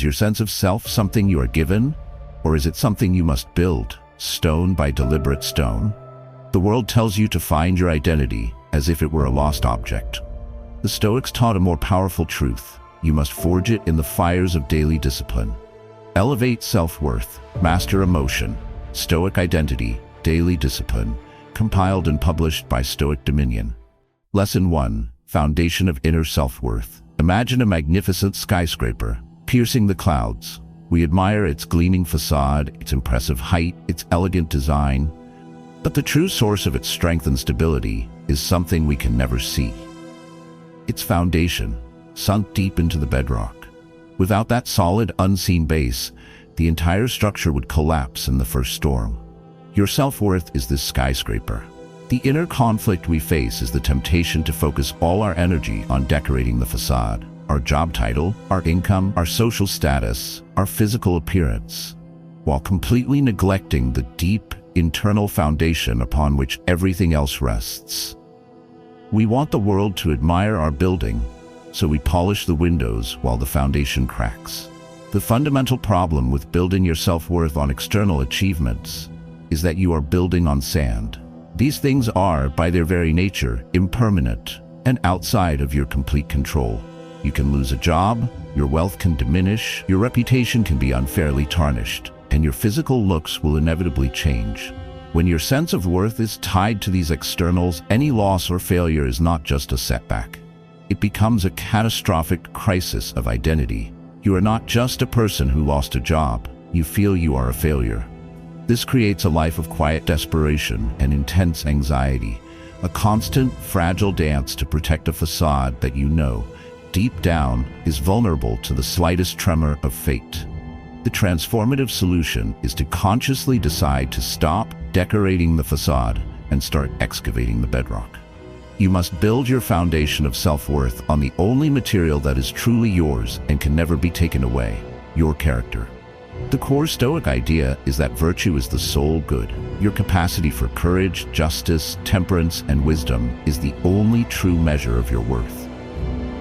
Is your sense of self something you are given, or is it something you must build, stone by deliberate stone? The world tells you to find your identity as if it were a lost object. The Stoics taught a more powerful truth. You must forge it in the fires of daily discipline. Elevate self-worth, master emotion, Stoic identity, daily discipline, compiled and published by Stoic Dominion. Lesson 1. Foundation of inner self-worth. Imagine a magnificent skyscraper, piercing the clouds. We admire its gleaming facade, its impressive height, its elegant design. But the true source of its strength and stability is something we can never see. Its foundation, sunk deep into the bedrock. Without that solid, unseen base, the entire structure would collapse in the first storm. Your self-worth is this skyscraper. The inner conflict we face is the temptation to focus all our energy on decorating the facade. Our job title, our income, our social status, our physical appearance, while completely neglecting the deep, internal foundation upon which everything else rests. We want the world to admire our building, so we polish the windows while the foundation cracks. The fundamental problem with building your self-worth on external achievements is that you are building on sand. These things are, by their very nature, impermanent and outside of your complete control. You can lose a job, your wealth can diminish, your reputation can be unfairly tarnished, and your physical looks will inevitably change. When your sense of worth is tied to these externals, any loss or failure is not just a setback. It becomes a catastrophic crisis of identity. You are not just a person who lost a job. You feel you are a failure. This creates a life of quiet desperation and intense anxiety, a constant, fragile dance to protect a facade that you know, deep down, is vulnerable to the slightest tremor of fate. The transformative solution is to consciously decide to stop decorating the facade and start excavating the bedrock. You must build your foundation of self-worth on the only material that is truly yours and can never be taken away: your character. The core Stoic idea is that virtue is the sole good. Your capacity for courage, justice, temperance, and wisdom is the only true measure of your worth.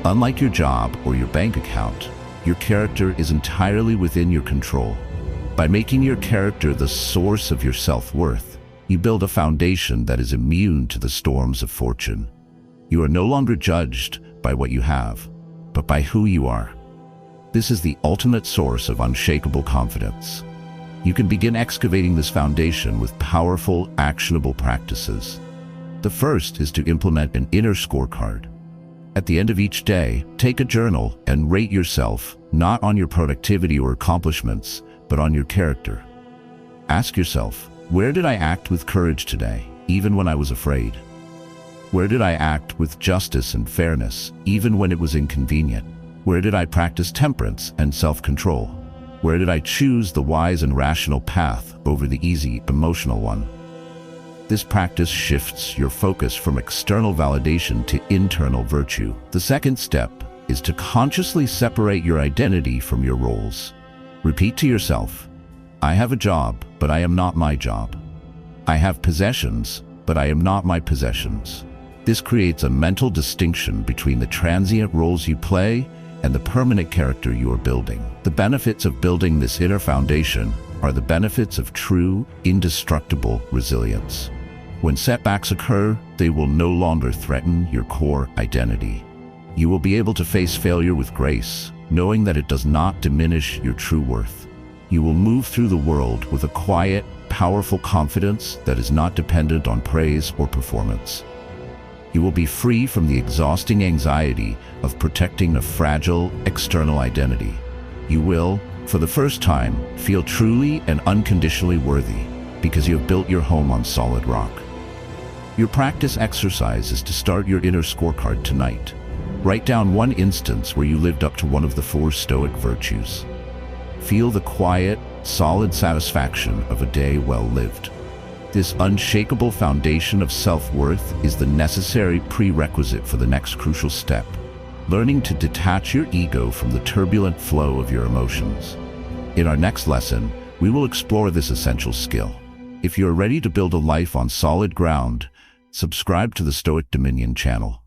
Unlike your job or your bank account, your character is entirely within your control. By making your character the source of your self-worth, you build a foundation that is immune to the storms of fortune. You are no longer judged by what you have, but by who you are. This is the ultimate source of unshakable confidence. You can begin excavating this foundation with powerful, actionable practices. The first is to implement an inner scorecard. At the end of each day, take a journal and rate yourself, not on your productivity or accomplishments, but on your character. Ask yourself, where did I act with courage today, even when I was afraid? Where did I act with justice and fairness, even when it was inconvenient? Where did I practice temperance and self-control? Where did I choose the wise and rational path over the easy, emotional one? This practice shifts your focus from external validation to internal virtue. The second step is to consciously separate your identity from your roles. Repeat to yourself, I have a job, but I am not my job. I have possessions, but I am not my possessions. This creates a mental distinction between the transient roles you play and the permanent character you are building. The benefits of building this inner foundation are the benefits of true, indestructible resilience. When setbacks occur, they will no longer threaten your core identity. You will be able to face failure with grace, knowing that it does not diminish your true worth. You will move through the world with a quiet, powerful confidence that is not dependent on praise or performance. You will be free from the exhausting anxiety of protecting a fragile, external identity. You will, for the first time, feel truly and unconditionally worthy because you have built your home on solid rock. Your practice exercise is to start your inner scorecard tonight. Write down one instance where you lived up to one of the 4 Stoic virtues. Feel the quiet, solid satisfaction of a day well lived. This unshakable foundation of self-worth is the necessary prerequisite for the next crucial step: learning to detach your ego from the turbulent flow of your emotions. In our next lesson, we will explore this essential skill. If you are ready to build a life on solid ground, subscribe to the Stoic Dominion channel.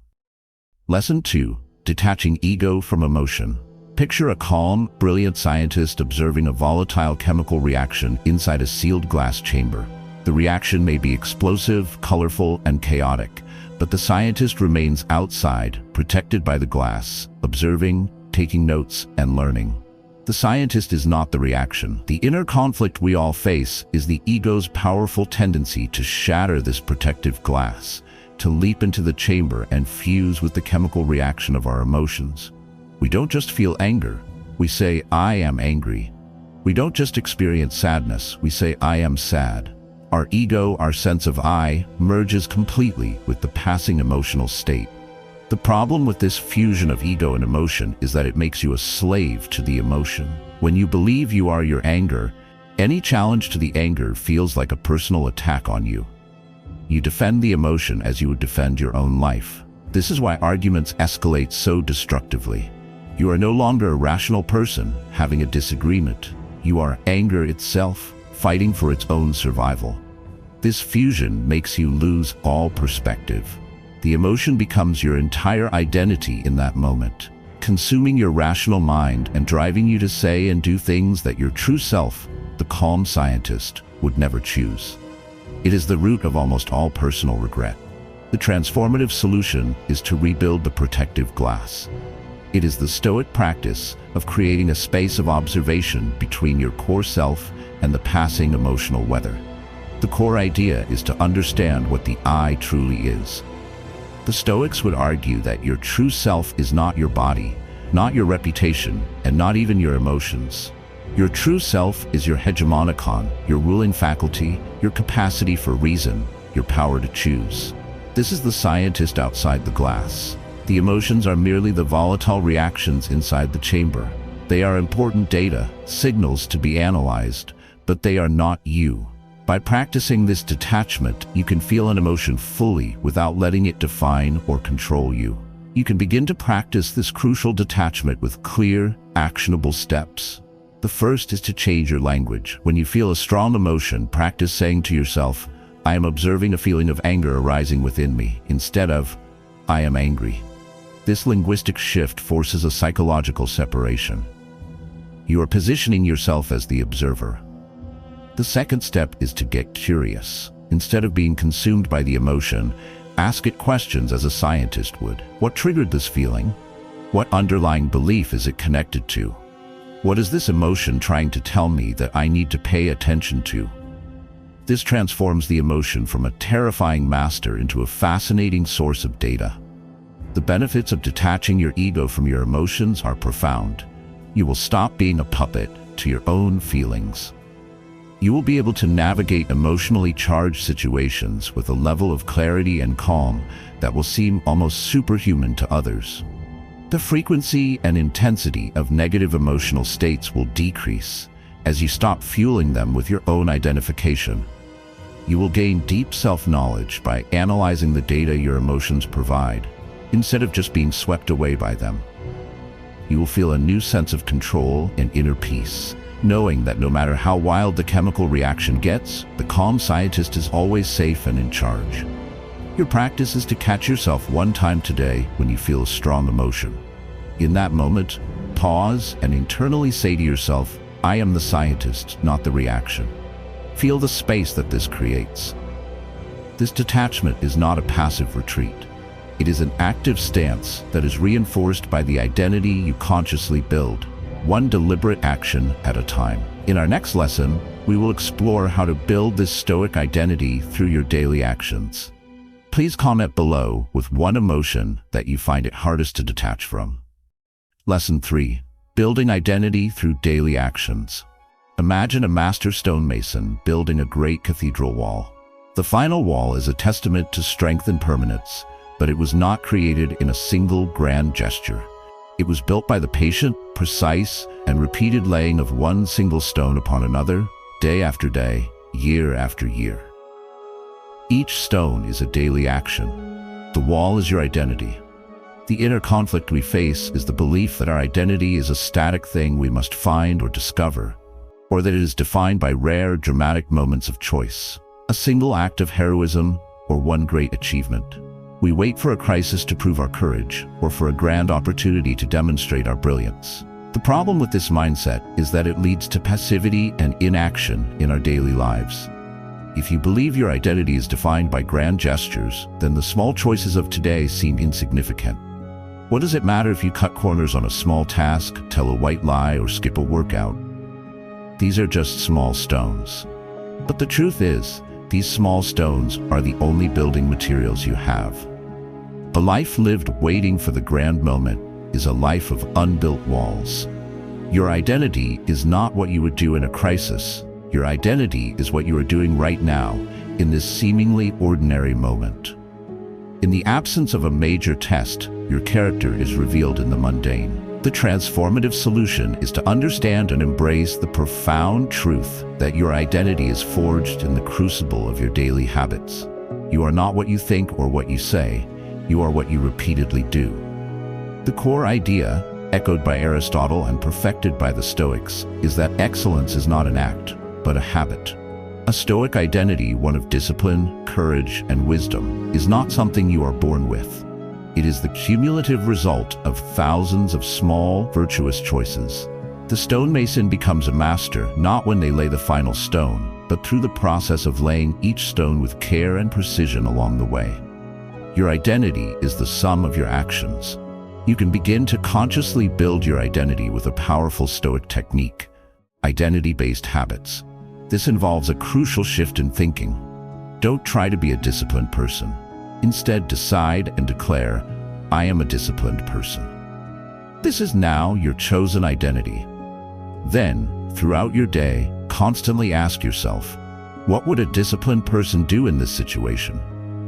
Lesson 2. Detaching Ego from Emotion. Picture a calm, brilliant scientist observing a volatile chemical reaction inside a sealed glass chamber. The reaction may be explosive, colorful, and chaotic, but the scientist remains outside, protected by the glass, observing, taking notes, and learning. The scientist is not the reaction. The inner conflict we all face is the ego's powerful tendency to shatter this protective glass, to leap into the chamber and fuse with the chemical reaction of our emotions. We don't just feel anger, we say, "I am angry." We don't just experience sadness, we say, "I am sad." Our ego, our sense of I, merges completely with the passing emotional state. The problem with this fusion of ego and emotion is that it makes you a slave to the emotion. When you believe you are your anger, any challenge to the anger feels like a personal attack on you. You defend the emotion as you would defend your own life. This is why arguments escalate so destructively. You are no longer a rational person having a disagreement. You are anger itself, fighting for its own survival. This fusion makes you lose all perspective. The emotion becomes your entire identity in that moment, consuming your rational mind and driving you to say and do things that your true self, the calm scientist, would never choose. It is the root of almost all personal regret. The transformative solution is to rebuild the protective glass. It is the Stoic practice of creating a space of observation between your core self and the passing emotional weather. The core idea is to understand what the I truly is. The Stoics would argue that your true self is not your body, not your reputation, and not even your emotions. Your true self is your hegemonicon, your ruling faculty, your capacity for reason, your power to choose. This is the scientist outside the glass. The emotions are merely the volatile reactions inside the chamber. They are important data, signals to be analyzed, but they are not you. By practicing this detachment, you can feel an emotion fully without letting it define or control you. You can begin to practice this crucial detachment with clear, actionable steps. The first is to change your language. When you feel a strong emotion, practice saying to yourself, "I am observing a feeling of anger arising within me," instead of, "I am angry." This linguistic shift forces a psychological separation. You are positioning yourself as the observer. The second step is to get curious. Instead of being consumed by the emotion, ask it questions as a scientist would. What triggered this feeling? What underlying belief is it connected to? What is this emotion trying to tell me that I need to pay attention to? This transforms the emotion from a terrifying master into a fascinating source of data. The benefits of detaching your ego from your emotions are profound. You will stop being a puppet to your own feelings. You will be able to navigate emotionally charged situations with a level of clarity and calm that will seem almost superhuman to others. The frequency and intensity of negative emotional states will decrease as you stop fueling them with your own identification. You will gain deep self-knowledge by analyzing the data your emotions provide, instead of just being swept away by them. You will feel a new sense of control and inner peace, knowing that no matter how wild the chemical reaction gets, the calm scientist is always safe and in charge. Your practice is to catch yourself one time today when you feel a strong emotion. In that moment, pause and internally say to yourself, "I am the scientist, not the reaction." Feel the space that this creates. This detachment is not a passive retreat. It is an active stance that is reinforced by the identity you consciously build, one deliberate action at a time. In our next lesson, we will explore how to build this Stoic identity through your daily actions. Please comment below with one emotion that you find it hardest to detach from. Lesson 3. Building identity through daily actions. Imagine a master stonemason building a great cathedral wall. The final wall is a testament to strength and permanence, but it was not created in a single grand gesture. It was built by the patient, precise, and repeated laying of one single stone upon another, day after day, year after year. Each stone is a daily action. The wall is your identity. The inner conflict we face is the belief that our identity is a static thing we must find or discover, or that it is defined by rare, dramatic moments of choice, a single act of heroism, or one great achievement. We wait for a crisis to prove our courage, or for a grand opportunity to demonstrate our brilliance. The problem with this mindset is that it leads to passivity and inaction in our daily lives. If you believe your identity is defined by grand gestures, then the small choices of today seem insignificant. What does it matter if you cut corners on a small task, tell a white lie, or skip a workout? These are just small stones. But the truth is, these small stones are the only building materials you have. A life lived waiting for the grand moment is a life of unbuilt walls. Your identity is not what you would do in a crisis. Your identity is what you are doing right now, in this seemingly ordinary moment. In the absence of a major test, your character is revealed in the mundane. The transformative solution is to understand and embrace the profound truth that your identity is forged in the crucible of your daily habits. You are not what you think or what you say. You are what you repeatedly do. The core idea, echoed by Aristotle and perfected by the Stoics, is that excellence is not an act, but a habit. A Stoic identity, one of discipline, courage, and wisdom, is not something you are born with. It is the cumulative result of thousands of small, virtuous choices. The stonemason becomes a master not when they lay the final stone, but through the process of laying each stone with care and precision along the way. Your identity is the sum of your actions. You can begin to consciously build your identity with a powerful Stoic technique, identity-based habits. This involves a crucial shift in thinking. Don't try to be a disciplined person. Instead, decide and declare, I am a disciplined person. This is now your chosen identity. Then, throughout your day, constantly ask yourself, what would a disciplined person do in this situation?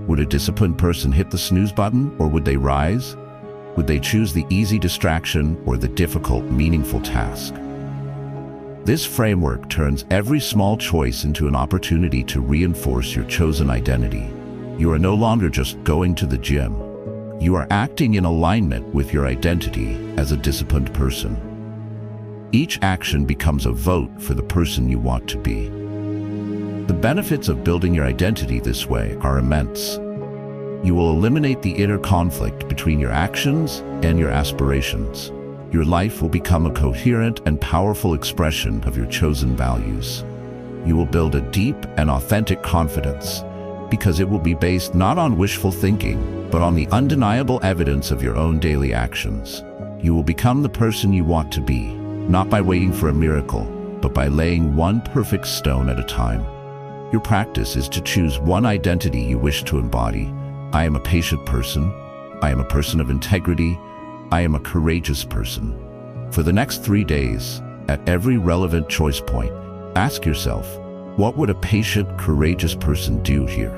Would a disciplined person hit the snooze button, or would they rise? Would they choose the easy distraction or the difficult, meaningful task? This framework turns every small choice into an opportunity to reinforce your chosen identity. You are no longer just going to the gym. You are acting in alignment with your identity as a disciplined person. Each action becomes a vote for the person you want to be. The benefits of building your identity this way are immense. You will eliminate the inner conflict between your actions and your aspirations. Your life will become a coherent and powerful expression of your chosen values. You will build a deep and authentic confidence, because it will be based not on wishful thinking, but on the undeniable evidence of your own daily actions. You will become the person you want to be, not by waiting for a miracle, but by laying one perfect stone at a time. Your practice is to choose one identity you wish to embody. I am a patient person. I am a person of integrity. I am a courageous person. For the next 3 days, at every relevant choice point, ask yourself, what would a patient, courageous person do here?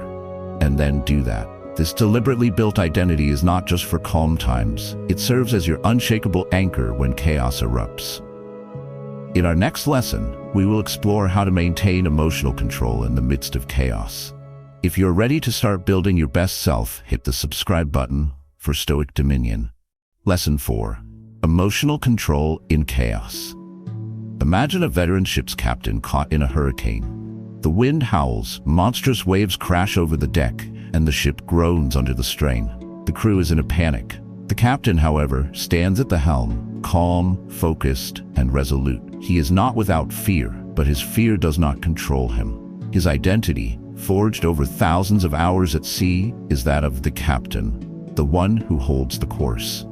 And then do that. This deliberately built identity is not just for calm times. It serves as your unshakable anchor when chaos erupts. In our next lesson, we will explore how to maintain emotional control in the midst of chaos. If you're ready to start building your best self, hit the subscribe button for Stoic Dominion. Lesson 4. Emotional control in chaos. Imagine a veteran ship's captain caught in a hurricane. The wind howls, monstrous waves crash over the deck, and the ship groans under the strain. The crew is in a panic. The captain, however, stands at the helm, calm, focused, and resolute. He is not without fear, but his fear does not control him. His identity, forged over thousands of hours at sea, is that of the captain, the one who holds the course.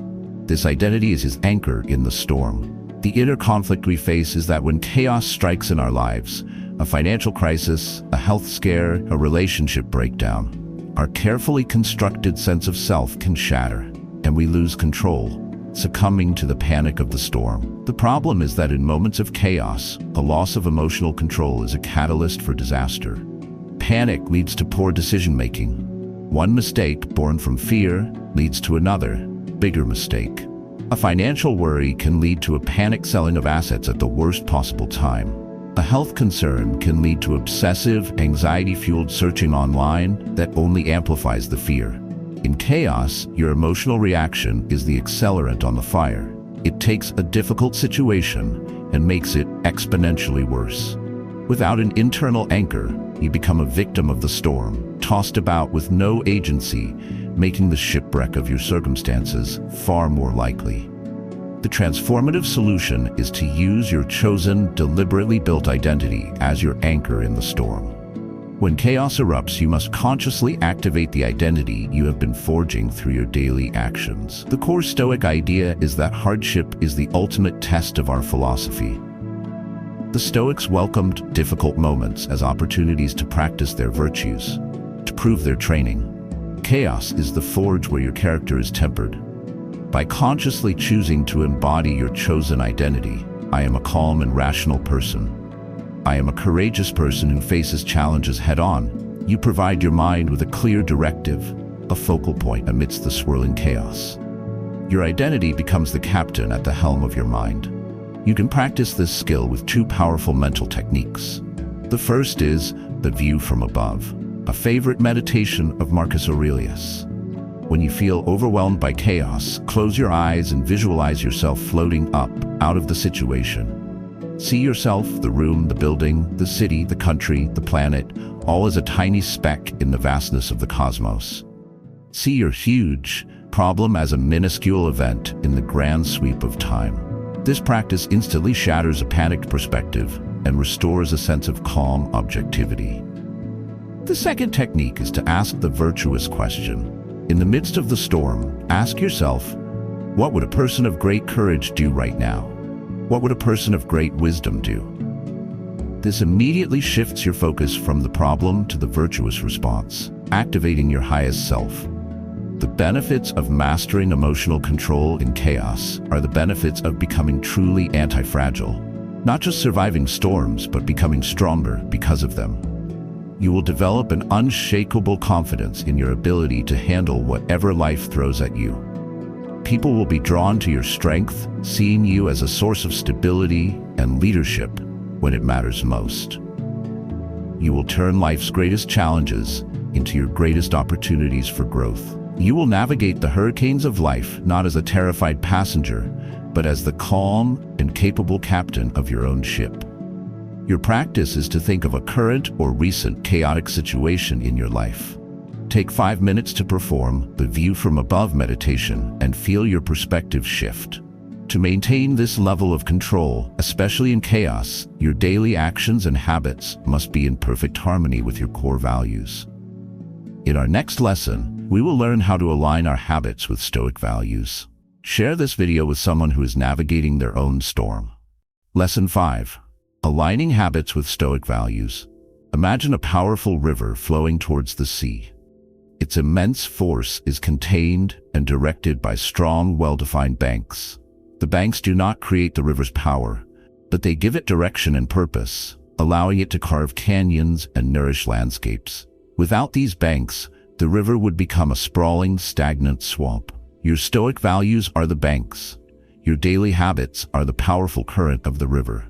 This identity is his anchor in the storm. The inner conflict we face is that when chaos strikes in our lives, a financial crisis, a health scare, a relationship breakdown, our carefully constructed sense of self can shatter, and we lose control, succumbing to the panic of the storm. The problem is that in moments of chaos, a loss of emotional control is a catalyst for disaster. Panic leads to poor decision-making. One mistake born from fear leads to another, bigger mistake. A financial worry can lead to a panic selling of assets at the worst possible time. A health concern can lead to obsessive, anxiety-fueled searching online that only amplifies the fear. In chaos, your emotional reaction is the accelerant on the fire. It takes a difficult situation and makes it exponentially worse. Without an internal anchor, you become a victim of the storm, tossed about with no agency, making the shipwreck of your circumstances far more likely. The transformative solution is to use your chosen, deliberately built identity as your anchor in the storm. When chaos erupts, you must consciously activate the identity you have been forging through your daily actions. The core Stoic idea is that hardship is the ultimate test of our philosophy. The Stoics welcomed difficult moments as opportunities to practice their virtues, to prove their training. Chaos is the forge where your character is tempered. By consciously choosing to embody your chosen identity, I am a calm and rational person. I am a courageous person who faces challenges head-on. You provide your mind with a clear directive, a focal point amidst the swirling chaos. Your identity becomes the captain at the helm of your mind. You can practice this skill with two powerful mental techniques. The first is the view from above, a favorite meditation of Marcus Aurelius. When you feel overwhelmed by chaos, close your eyes and visualize yourself floating up, out of the situation. See yourself, the room, the building, the city, the country, the planet, all as a tiny speck in the vastness of the cosmos. See your huge problem as a minuscule event in the grand sweep of time. This practice instantly shatters a panicked perspective and restores a sense of calm objectivity. The second technique is to ask the virtuous question. In the midst of the storm, ask yourself, what would a person of great courage do right now? What would a person of great wisdom do? This immediately shifts your focus from the problem to the virtuous response, activating your highest self. The benefits of mastering emotional control in chaos are the benefits of becoming truly anti-fragile, not just surviving storms, but becoming stronger because of them. You will develop an unshakable confidence in your ability to handle whatever life throws at you. People will be drawn to your strength, seeing you as a source of stability and leadership when it matters most. You will turn life's greatest challenges into your greatest opportunities for growth. You will navigate the hurricanes of life not as a terrified passenger, but as the calm and capable captain of your own ship. Your practice is to think of a current or recent chaotic situation in your life. Take 5 minutes to perform the view from above meditation and feel your perspective shift. To maintain this level of control, especially in chaos, your daily actions and habits must be in perfect harmony with your core values. In our next lesson, we will learn how to align our habits with Stoic values. Share this video with someone who is navigating their own storm. Lesson 5. Aligning habits with Stoic values. Imagine a powerful river flowing towards the sea. Its immense force is contained and directed by strong, well-defined banks. The banks do not create the river's power, but they give it direction and purpose, allowing it to carve canyons and nourish landscapes. Without these banks, the river would become a sprawling, stagnant swamp. Your Stoic values are the banks. Your daily habits are the powerful current of the river.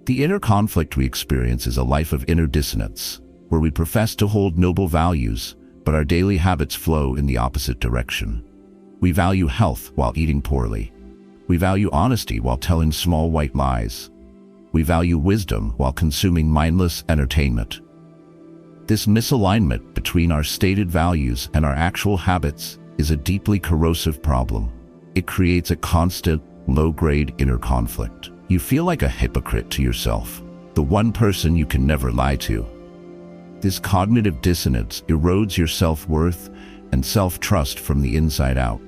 The inner conflict we experience is a life of inner dissonance, where we profess to hold noble values, but our daily habits flow in the opposite direction. We value health while eating poorly. We value honesty while telling small white lies. We value wisdom while consuming mindless entertainment. This misalignment between our stated values and our actual habits is a deeply corrosive problem. It creates a constant, low-grade inner conflict. You feel like a hypocrite to yourself, the one person you can never lie to. This cognitive dissonance erodes your self-worth and self-trust from the inside out.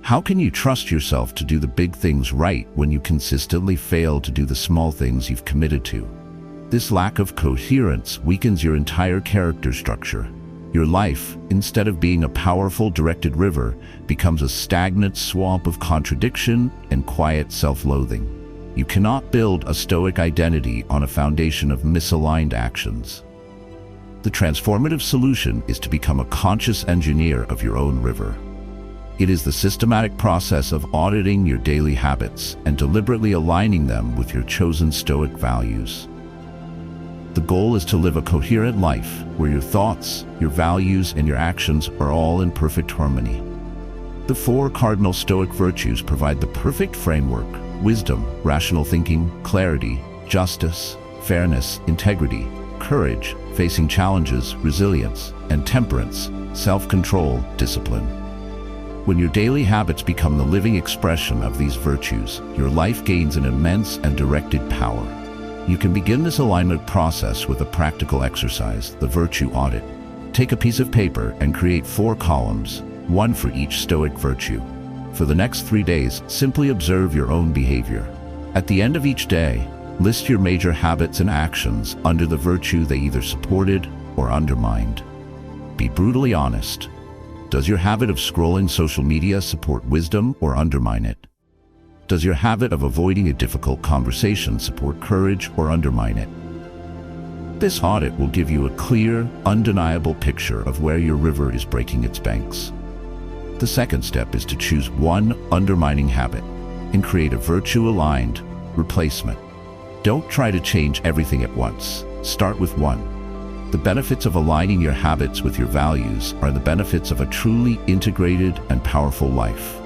How can you trust yourself to do the big things right when you consistently fail to do the small things you've committed to? This lack of coherence weakens your entire character structure. Your life, instead of being a powerful, directed river, becomes a stagnant swamp of contradiction and quiet self-loathing. You cannot build a Stoic identity on a foundation of misaligned actions. The transformative solution is to become a conscious engineer of your own river. It is the systematic process of auditing your daily habits and deliberately aligning them with your chosen Stoic values. The goal is to live a coherent life where your thoughts, your values, and your actions are all in perfect harmony. The 4 cardinal Stoic virtues provide the perfect framework: wisdom, rational thinking, clarity, justice, fairness, integrity, courage, facing challenges, resilience, and temperance, self-control, discipline. When your daily habits become the living expression of these virtues, your life gains an immense and directed power. You can begin this alignment process with a practical exercise, the virtue audit. Take a piece of paper and create 4 columns, one for each Stoic virtue. For the next 3 days, simply observe your own behavior. At the end of each day, list your major habits and actions under the virtue they either supported or undermined. Be brutally honest. Does your habit of scrolling social media support wisdom or undermine it? Does your habit of avoiding a difficult conversation support courage or undermine it? This audit will give you a clear, undeniable picture of where your river is breaking its banks. The second step is to choose one undermining habit and create a virtue-aligned replacement. Don't try to change everything at once. Start with one. The benefits of aligning your habits with your values are the benefits of a truly integrated and powerful life.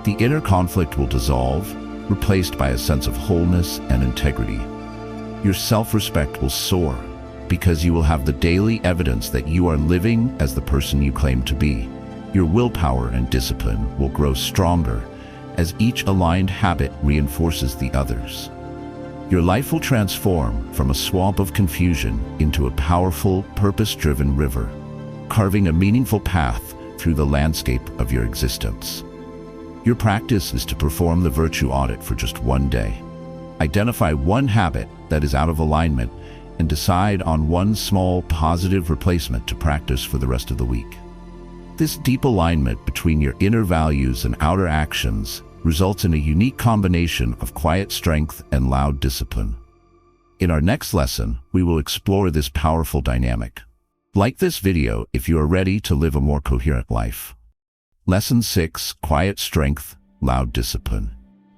The inner conflict will dissolve, replaced by a sense of wholeness and integrity. Your self-respect will soar because you will have the daily evidence that you are living as the person you claim to be. Your willpower and discipline will grow stronger as each aligned habit reinforces the others. Your life will transform from a swamp of confusion into a powerful, purpose-driven river, carving a meaningful path through the landscape of your existence. Your practice is to perform the virtue audit for just one day. Identify one habit that is out of alignment and decide on one small, positive replacement to practice for the rest of the week. This deep alignment between your inner values and outer actions results in a unique combination of quiet strength and loud discipline. In our next lesson, we will explore this powerful dynamic. Like this video if you are ready to live a more coherent life. Lesson 6: Quiet Strength, Loud Discipline.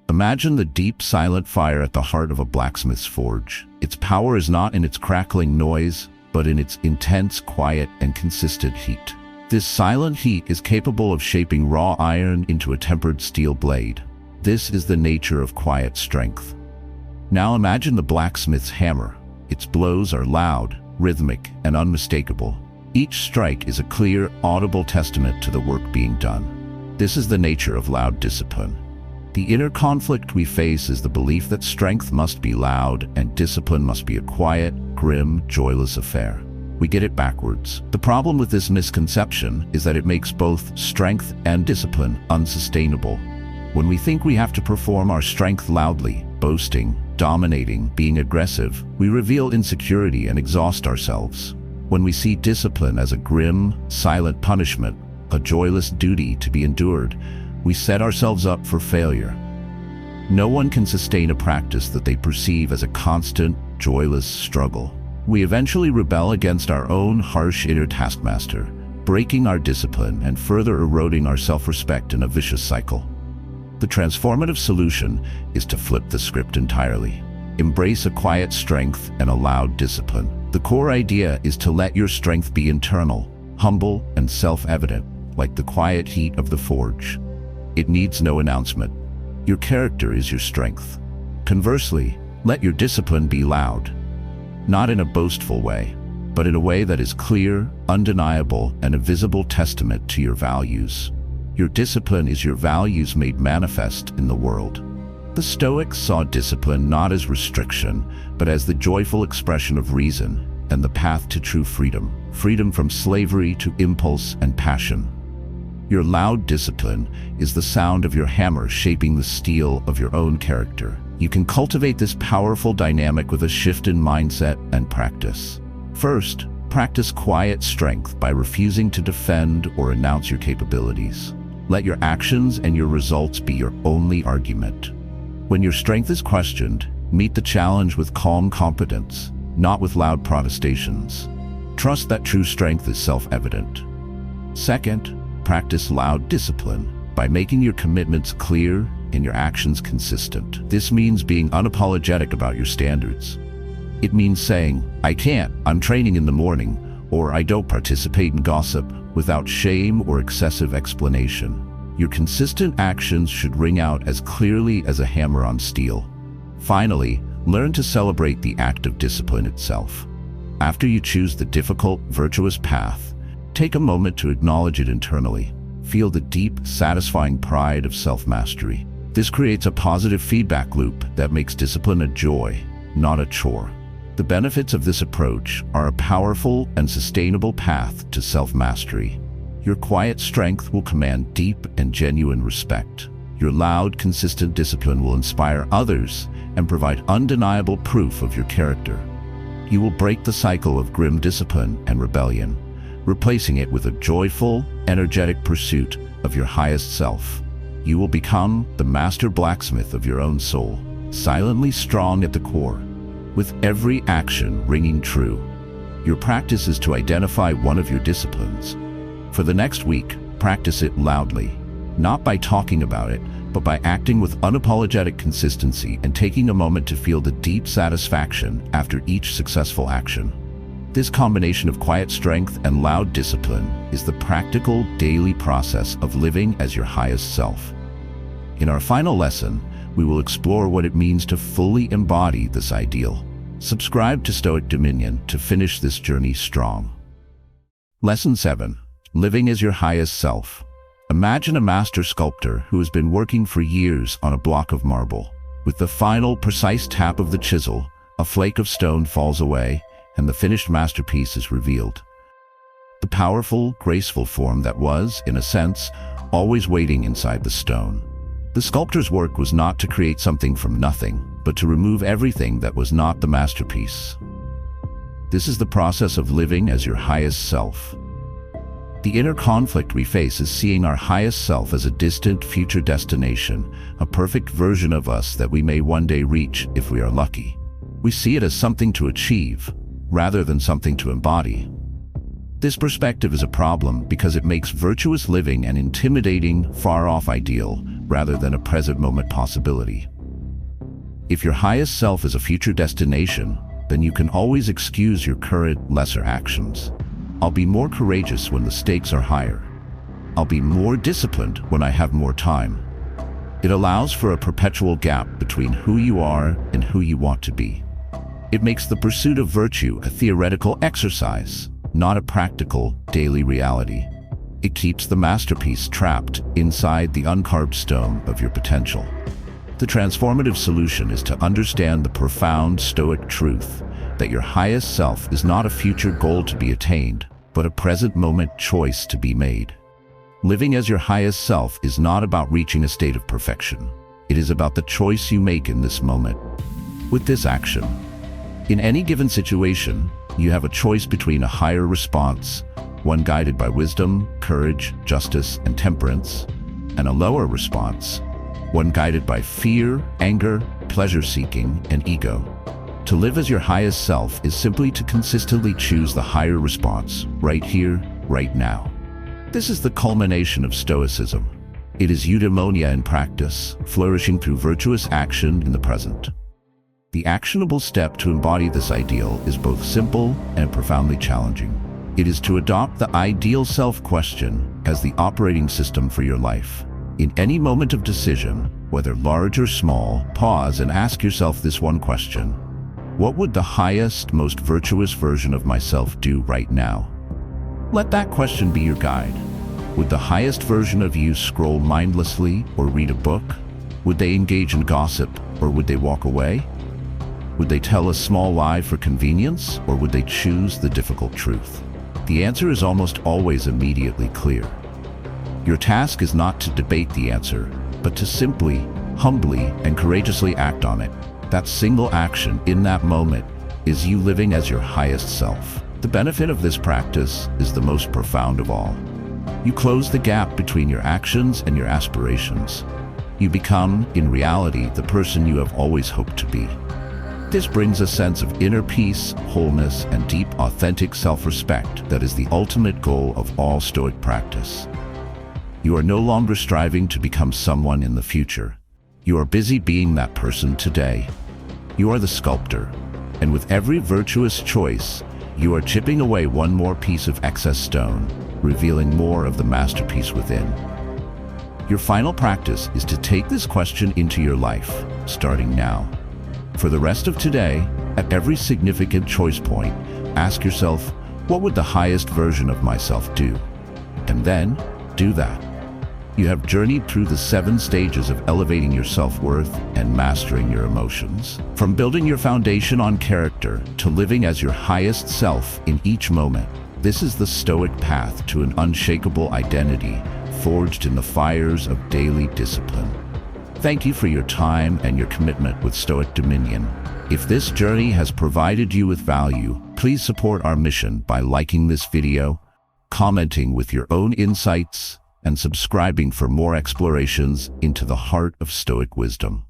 Imagine the deep, silent fire at the heart of a blacksmith's forge. Its power is not in its crackling noise, but in its intense, quiet, and consistent heat. This silent heat is capable of shaping raw iron into a tempered steel blade. This is the nature of quiet strength. Now imagine the blacksmith's hammer. Its blows are loud, rhythmic, and unmistakable. Each strike is a clear, audible testament to the work being done. This is the nature of loud discipline. The inner conflict we face is the belief that strength must be loud and discipline must be a quiet, grim, joyless affair. We get it backwards. The problem with this misconception is that it makes both strength and discipline unsustainable. When we think we have to perform our strength loudly, boasting, dominating, being aggressive, we reveal insecurity and exhaust ourselves. When we see discipline as a grim, silent punishment, a joyless duty to be endured, we set ourselves up for failure. No one can sustain a practice that they perceive as a constant, joyless struggle. We eventually rebel against our own harsh inner taskmaster, breaking our discipline and further eroding our self-respect in a vicious cycle. The transformative solution is to flip the script entirely. Embrace a quiet strength and a loud discipline. The core idea is to let your strength be internal, humble, and self-evident, like the quiet heat of the forge. It needs no announcement. Your character is your strength. Conversely, let your discipline be loud. Not in a boastful way, but in a way that is clear, undeniable, and a visible testament to your values. Your discipline is your values made manifest in the world. The Stoics saw discipline not as restriction, but as the joyful expression of reason and the path to true freedom, freedom from slavery to impulse and passion. Your loud discipline is the sound of your hammer shaping the steel of your own character. You can cultivate this powerful dynamic with a shift in mindset and practice. First, practice quiet strength by refusing to defend or announce your capabilities. Let your actions and your results be your only argument. When your strength is questioned, meet the challenge with calm competence, not with loud protestations. Trust that true strength is self-evident. Second, practice loud discipline by making your commitments clear and your actions consistent. This means being unapologetic about your standards. It means saying, "I can't, I'm training in the morning," or "I don't participate in gossip," without shame or excessive explanation. Your consistent actions should ring out as clearly as a hammer on steel. Finally, learn to celebrate the act of discipline itself. After you choose the difficult, virtuous path, take a moment to acknowledge it internally. feel the deep, satisfying pride of self-mastery. This creates a positive feedback loop that makes discipline a joy, not a chore. The benefits of this approach are a powerful and sustainable path to self-mastery. Your quiet strength will command deep and genuine respect. Your loud, consistent discipline will inspire others and provide undeniable proof of your character. You will break the cycle of grim discipline and rebellion, replacing it with a joyful, energetic pursuit of your highest self. You will become the master blacksmith of your own soul, silently strong at the core, with every action ringing true. Your practice is to identify one of your disciplines. For the next week, practice it loudly, not by talking about it, but by acting with unapologetic consistency and taking a moment to feel the deep satisfaction after each successful action. This combination of quiet strength and loud discipline is the practical daily process of living as your highest self. In our final lesson, we will explore what it means to fully embody this ideal. Subscribe to Stoic Dominion to finish this journey strong. Lesson 7. Living as your highest self. Imagine a master sculptor who has been working for years on a block of marble. With the final, precise tap of the chisel, a flake of stone falls away, and the finished masterpiece is revealed. The powerful, graceful form that was, in a sense, always waiting inside the stone. The sculptor's work was not to create something from nothing, but to remove everything that was not the masterpiece. This is the process of living as your highest self. The inner conflict we face is seeing our highest self as a distant future destination, a perfect version of us that we may one day reach if we are lucky. We see it as something to achieve, rather than something to embody. This perspective is a problem because it makes virtuous living an intimidating, far-off ideal rather than a present-moment possibility. If your highest self is a future destination, then you can always excuse your current, lesser actions. I'll be more courageous when the stakes are higher. I'll be more disciplined when I have more time. It allows for a perpetual gap between who you are and who you want to be. It makes the pursuit of virtue a theoretical exercise, not a practical, daily reality. It keeps the masterpiece trapped inside the uncarved stone of your potential. The transformative solution is to understand the profound Stoic truth that your highest self is not a future goal to be attained, but a present moment choice to be made. Living as your highest self is not about reaching a state of perfection. It is about the choice you make in this moment, with this action. In any given situation, you have a choice between a higher response, one guided by wisdom, courage, justice, and temperance, and a lower response, one guided by fear, anger, pleasure-seeking, and ego. To live as your highest self is simply to consistently choose the higher response, right here, right now. This is the culmination of Stoicism. It is eudaimonia in practice, flourishing through virtuous action in the present. The actionable step to embody this ideal is both simple and profoundly challenging. It is to adopt the ideal self question as the operating system for your life. In any moment of decision, whether large or small, pause and ask yourself this one question. What would the highest, most virtuous version of myself do right now? Let that question be your guide. Would the highest version of you scroll mindlessly or read a book? Would they engage in gossip or would they walk away? Would they tell a small lie for convenience or would they choose the difficult truth? The answer is almost always immediately clear. Your task is not to debate the answer, but to simply, humbly, and courageously act on it. That single action in that moment is you living as your highest self. The benefit of this practice is the most profound of all. You close the gap between your actions and your aspirations. You become, in reality, the person you have always hoped to be. This brings a sense of inner peace, wholeness, and deep, authentic self-respect that is the ultimate goal of all Stoic practice. You are no longer striving to become someone in the future. You are busy being that person today. You are the sculptor, and with every virtuous choice, you are chipping away one more piece of excess stone, revealing more of the masterpiece within. Your final practice is to take this question into your life, starting now. For the rest of today, at every significant choice point, ask yourself, what would the highest version of myself do? And then, do that. You have journeyed through the 7 stages of elevating your self-worth and mastering your emotions. From building your foundation on character to living as your highest self in each moment. This is the Stoic path to an unshakable identity, forged in the fires of daily discipline. Thank you for your time and your commitment with Stoic Dominion. If this journey has provided you with value, please support our mission by liking this video, commenting with your own insights, and subscribing for more explorations into the heart of Stoic wisdom.